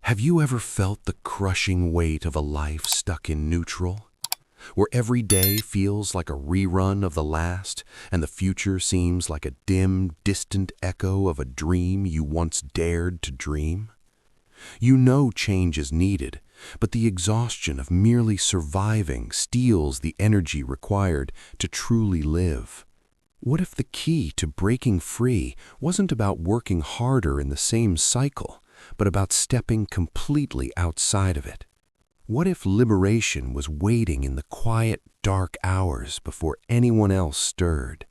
Have you ever felt the crushing weight of a life stuck in neutral, where every day feels like a rerun of the last, and the future seems like a dim, distant echo of a dream you once dared to dream? You know change is needed, but the exhaustion of merely surviving steals the energy required to truly live. What if the key to breaking free wasn't about working harder in the same cycle, but about stepping completely outside of it? What if liberation was waiting in the quiet, dark hours before anyone else stirred?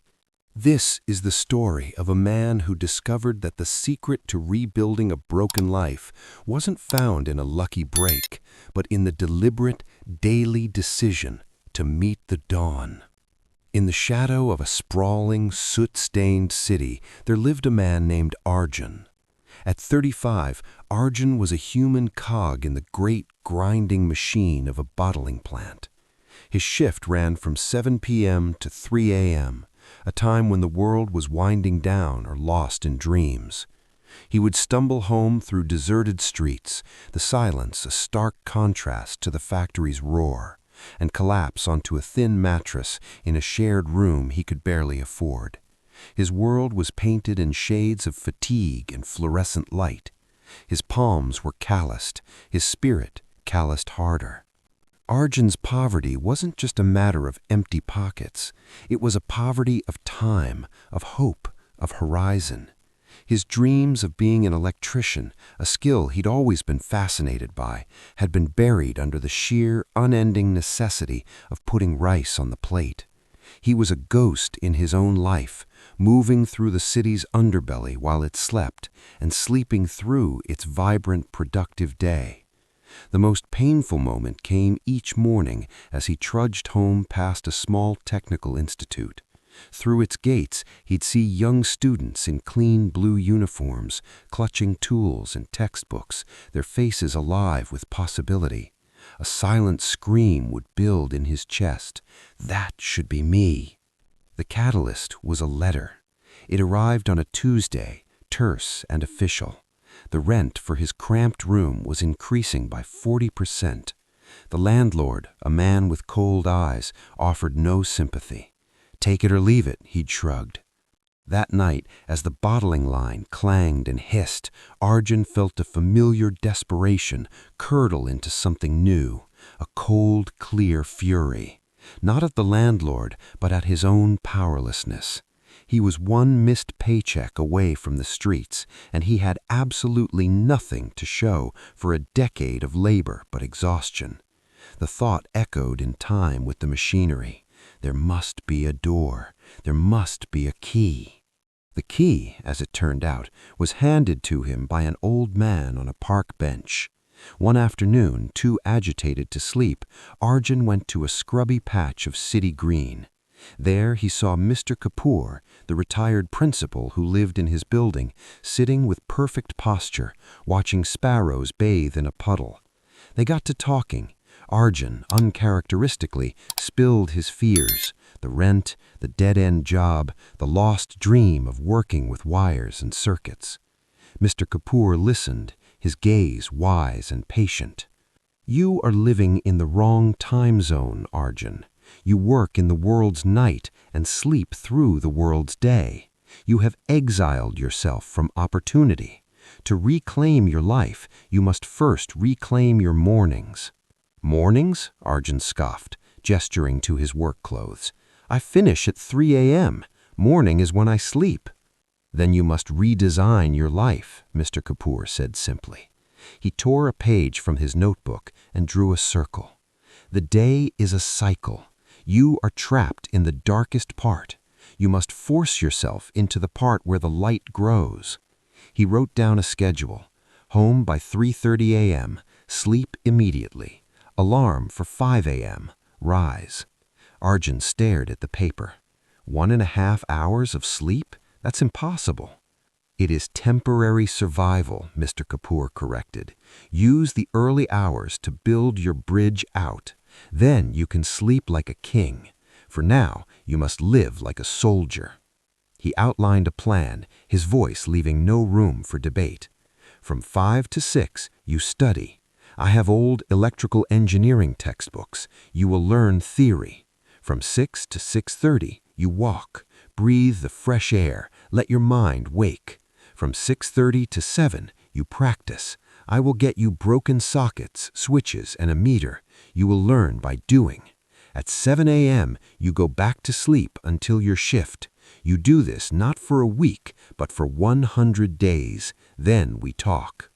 This is the story of a man who discovered that the secret to rebuilding a broken life wasn't found in a lucky break, but in the deliberate, daily decision to meet the dawn. In the shadow of a sprawling, soot-stained city, there lived a man named Arjun. At 35, Arjun was a human cog in the great grinding machine of a bottling plant. His shift ran from 7 p.m. to 3 a.m., a time when the world was winding down or lost in dreams. He would stumble home through deserted streets, the silence a stark contrast to the factory's roar, and collapse onto a thin mattress in a shared room he could barely afford. His world was painted in shades of fatigue and fluorescent light. His palms were calloused, his spirit calloused harder. Arjun's poverty wasn't just a matter of empty pockets. It was a poverty of time, of hope, of horizon. His dreams of being an electrician, a skill he'd always been fascinated by, had been buried under the sheer, unending necessity of putting rice on the plate. He was a ghost in his own life, moving through the city's underbelly while it slept, and sleeping through its vibrant, productive day. The most painful moment came each morning as he trudged home past a small technical institute. Through its gates, he'd see young students in clean blue uniforms, clutching tools and textbooks, their faces alive with possibility. A silent scream would build in his chest. That should be me. The catalyst was a letter. It arrived on a Tuesday, terse and official. The rent for his cramped room was increasing by 40%. The landlord, a man with cold eyes, offered no sympathy. Take it or leave it, he'd shrugged. That night, as the bottling line clanged and hissed, Arjun felt a familiar desperation curdle into something new, a cold, clear fury. Not at the landlord, but at his own powerlessness. He was one missed paycheck away from the streets, and he had absolutely nothing to show for a decade of labor but exhaustion. The thought echoed in time with the machinery. There must be a door. There must be a key. The key, as it turned out, was handed to him by an old man on a park bench. One afternoon, too agitated to sleep, Arjun went to a scrubby patch of city green. There he saw Mr. Kapoor, the retired principal who lived in his building, sitting with perfect posture, watching sparrows bathe in a puddle. They got to talking. Arjun, uncharacteristically, spilled his fears, the rent, the dead-end job, the lost dream of working with wires and circuits. Mr. Kapoor listened, his gaze wise and patient. You are living in the wrong time zone, Arjun. You work in the world's night and sleep through the world's day. You have exiled yourself from opportunity. To reclaim your life, you must first reclaim your mornings. Mornings? Arjun scoffed, gesturing to his work clothes. I finish at 3 a.m. Morning is when I sleep. Then you must redesign your life, Mr. Kapoor said simply. He tore a page from his notebook and drew a circle. The day is a cycle. You are trapped in the darkest part. You must force yourself into the part where the light grows. He wrote down a schedule. Home by 3:30 a.m. Sleep immediately. Alarm for 5 a.m. Rise. Arjun stared at the paper. 1.5 hours of sleep? That's impossible. It is temporary survival, Mr. Kapoor corrected. Use the early hours to build your bridge out. Then you can sleep like a king. For now, you must live like a soldier. He outlined a plan, his voice leaving no room for debate. From 5 to 6, you study. I have old electrical engineering textbooks. You will learn theory. From 6 to 6:30, you walk. Breathe the fresh air. Let your mind wake. From 6:30 to 7, you practice. I will get you broken sockets, switches, and a meter. You will learn by doing. At 7 a.m., you go back to sleep until your shift. You do this not for a week, but for 100 days. Then we talk.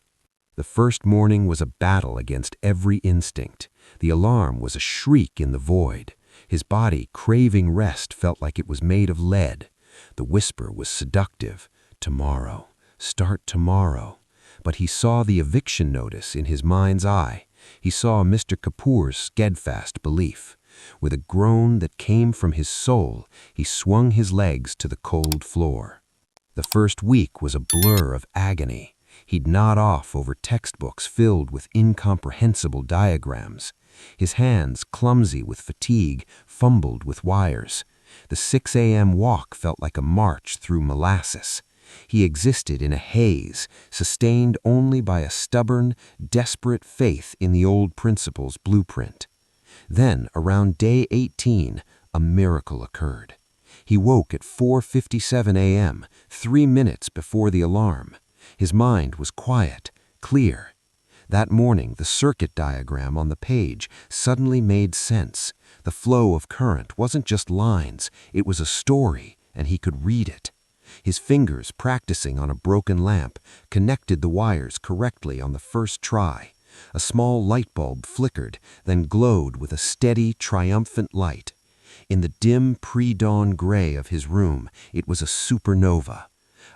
The first morning was a battle against every instinct. The alarm was a shriek in the void. His body, craving rest, felt like it was made of lead. The whisper was seductive. Tomorrow. Start tomorrow. But he saw the eviction notice in his mind's eye. He saw Mr. Kapoor's steadfast belief. With a groan that came from his soul, he swung his legs to the cold floor. The first week was a blur of agony. He'd nod off over textbooks filled with incomprehensible diagrams. His hands, clumsy with fatigue, fumbled with wires. The 6 a.m. walk felt like a march through molasses. He existed in a haze, sustained only by a stubborn, desperate faith in the old principal's blueprint. Then, around day 18, a miracle occurred. He woke at 4:57 a.m., 3 minutes before the alarm. His mind was quiet, clear. That morning, the circuit diagram on the page suddenly made sense. The flow of current wasn't just lines, it was a story, and he could read it. His fingers, practicing on a broken lamp, connected the wires correctly on the first try. A small light bulb flickered, then glowed with a steady, triumphant light. In the dim pre-dawn gray of his room, it was a supernova.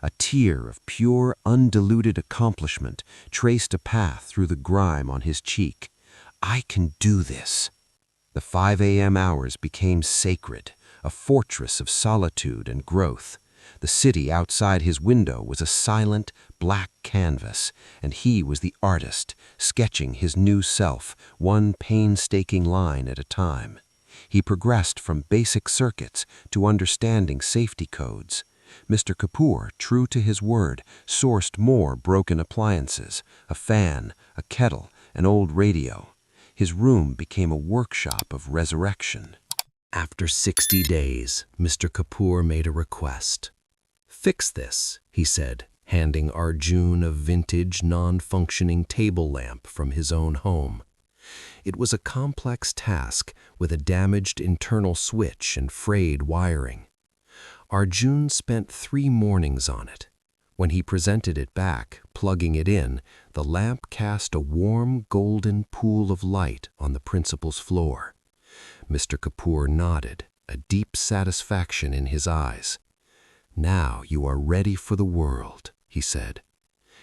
A tear of pure, undiluted accomplishment traced a path through the grime on his cheek. I can do this. The 5 a.m. hours became sacred, a fortress of solitude and growth. The city outside his window was a silent, black canvas, and he was the artist, sketching his new self, one painstaking line at a time. He progressed from basic circuits to understanding safety codes. Mr. Kapoor, true to his word, sourced more broken appliances, a fan, a kettle, an old radio. His room became a workshop of resurrection. After 60 days, Mr. Kapoor made a request. "Fix this," he said, handing Arjun a vintage, non-functioning table lamp from his own home. It was a complex task with a damaged internal switch and frayed wiring. Arjun spent 3 mornings on it. When he presented it back, plugging it in, the lamp cast a warm, golden pool of light on the principal's floor. Mr. Kapoor nodded, a deep satisfaction in his eyes. "Now you are ready for the world," he said.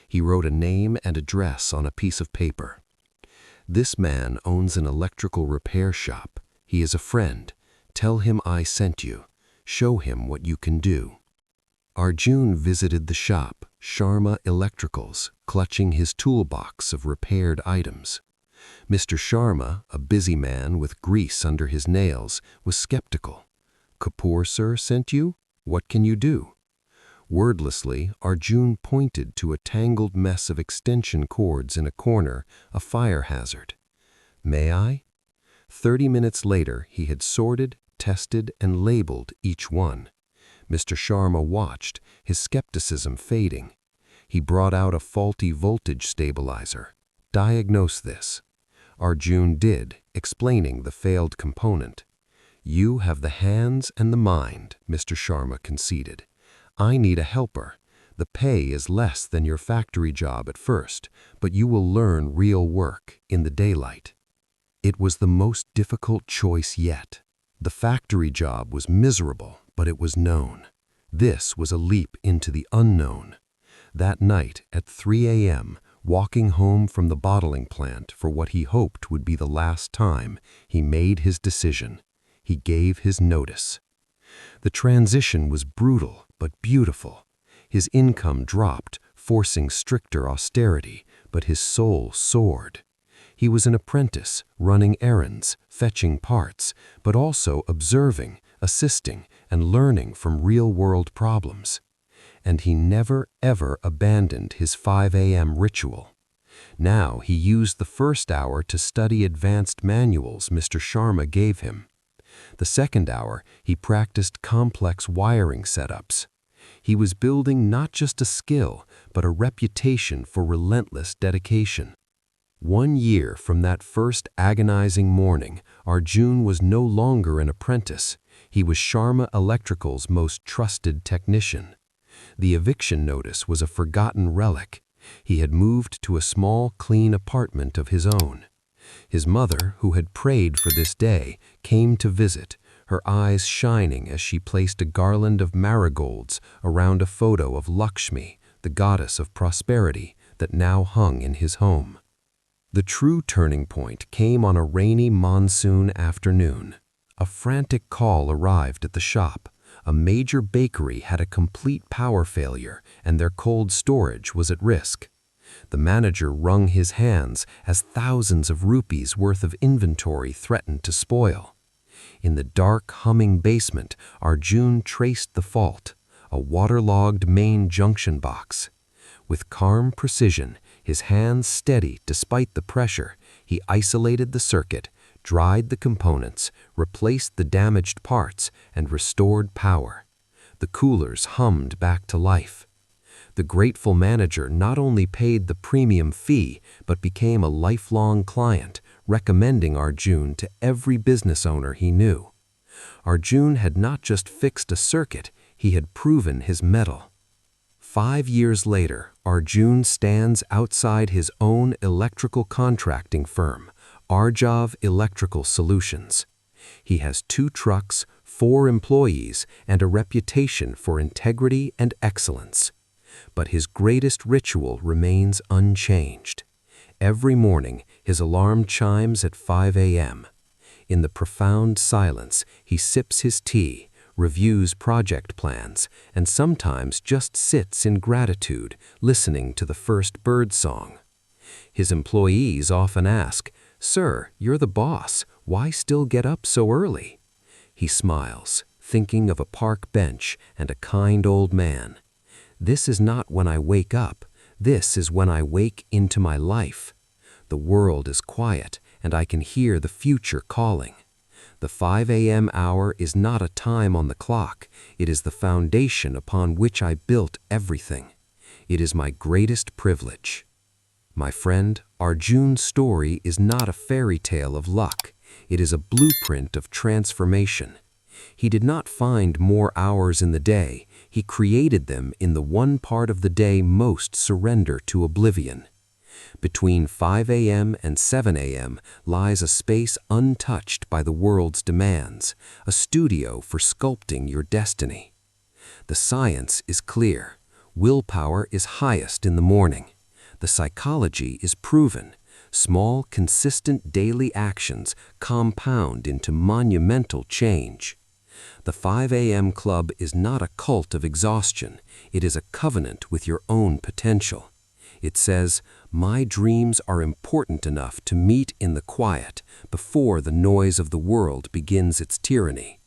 He wrote a name and address on a piece of paper. "This man owns an electrical repair shop. He is a friend. Tell him I sent you. Show him what you can do." Arjun visited the shop, Sharma Electricals, clutching his toolbox of repaired items. Mr. Sharma, a busy man with grease under his nails, was skeptical. "Kapoor, sir, sent you? What can you do?" Wordlessly, Arjun pointed to a tangled mess of extension cords in a corner, a fire hazard. "May I?" 30 minutes later, he had sorted, tested, and labeled each one. Mr. Sharma watched, his skepticism fading. He brought out a faulty voltage stabilizer. "Diagnose this." Arjun did, explaining the failed component. "You have the hands and the mind," Mr. Sharma conceded. "I need a helper. The pay is less than your factory job at first, but you will learn real work in the daylight." It was the most difficult choice yet. The factory job was miserable, but it was known. This was a leap into the unknown. That night at 3 a.m., walking home from the bottling plant for what he hoped would be the last time, he made his decision. He gave his notice. The transition was brutal but beautiful. His income dropped, forcing stricter austerity, but his soul soared. He was an apprentice, running errands, fetching parts, but also observing, assisting, and learning from real-world problems. and he never ever abandoned his 5 a.m. ritual. Now he used the first hour to study advanced manuals Mr. Sharma gave him. The second hour, he practiced complex wiring setups. He was building not just a skill, but a reputation for relentless dedication. 1 year from that first agonizing morning, Arjun was no longer an apprentice. He was Sharma Electrical's most trusted technician. The eviction notice was a forgotten relic. He had moved to a small, clean apartment of his own. His mother, who had prayed for this day, came to visit, her eyes shining as she placed a garland of marigolds around a photo of Lakshmi, the goddess of prosperity, that now hung in his home. The true turning point came on a rainy monsoon afternoon. A frantic call arrived at the shop. A major bakery had a complete power failure, and their cold storage was at risk. The manager wrung his hands as thousands of rupees worth of inventory threatened to spoil. In the dark, humming basement, Arjun traced the fault, a waterlogged main junction box. With calm precision, his hands steady despite the pressure, he isolated the circuit, dried the components, replaced the damaged parts, and restored power. The coolers hummed back to life. The grateful manager not only paid the premium fee, but became a lifelong client, recommending Arjun to every business owner he knew. Arjun had not just fixed a circuit, he had proven his mettle. 5 years later, Arjun stands outside his own electrical contracting firm, Arjav Electrical Solutions. He has 2 trucks, 4 employees, and a reputation for integrity and excellence. But his greatest ritual remains unchanged. Every morning, his alarm chimes at 5 a.m. In the profound silence, he sips his tea, reviews project plans, and sometimes just sits in gratitude, listening to the first bird song. His employees often ask, "Sir, you're the boss. Why still get up so early?" He smiles, thinking of a park bench and a kind old man. "This is not when I wake up. This is when I wake into my life. The world is quiet, and I can hear the future calling. The 5 a.m. hour is not a time on the clock. It is the foundation upon which I built everything. It is my greatest privilege." My friend, Arjun's story is not a fairy tale of luck. It is a blueprint of transformation. He did not find more hours in the day. He created them in the one part of the day most surrender to oblivion. Between 5 a.m. and 7 a.m. lies a space untouched by the world's demands, a studio for sculpting your destiny. The science is clear. Willpower is highest in the morning. The psychology is proven. Small, consistent daily actions compound into monumental change. The 5 a.m. club is not a cult of exhaustion. It is a covenant with your own potential. It says, "My dreams are important enough to meet in the quiet before the noise of the world begins its tyranny."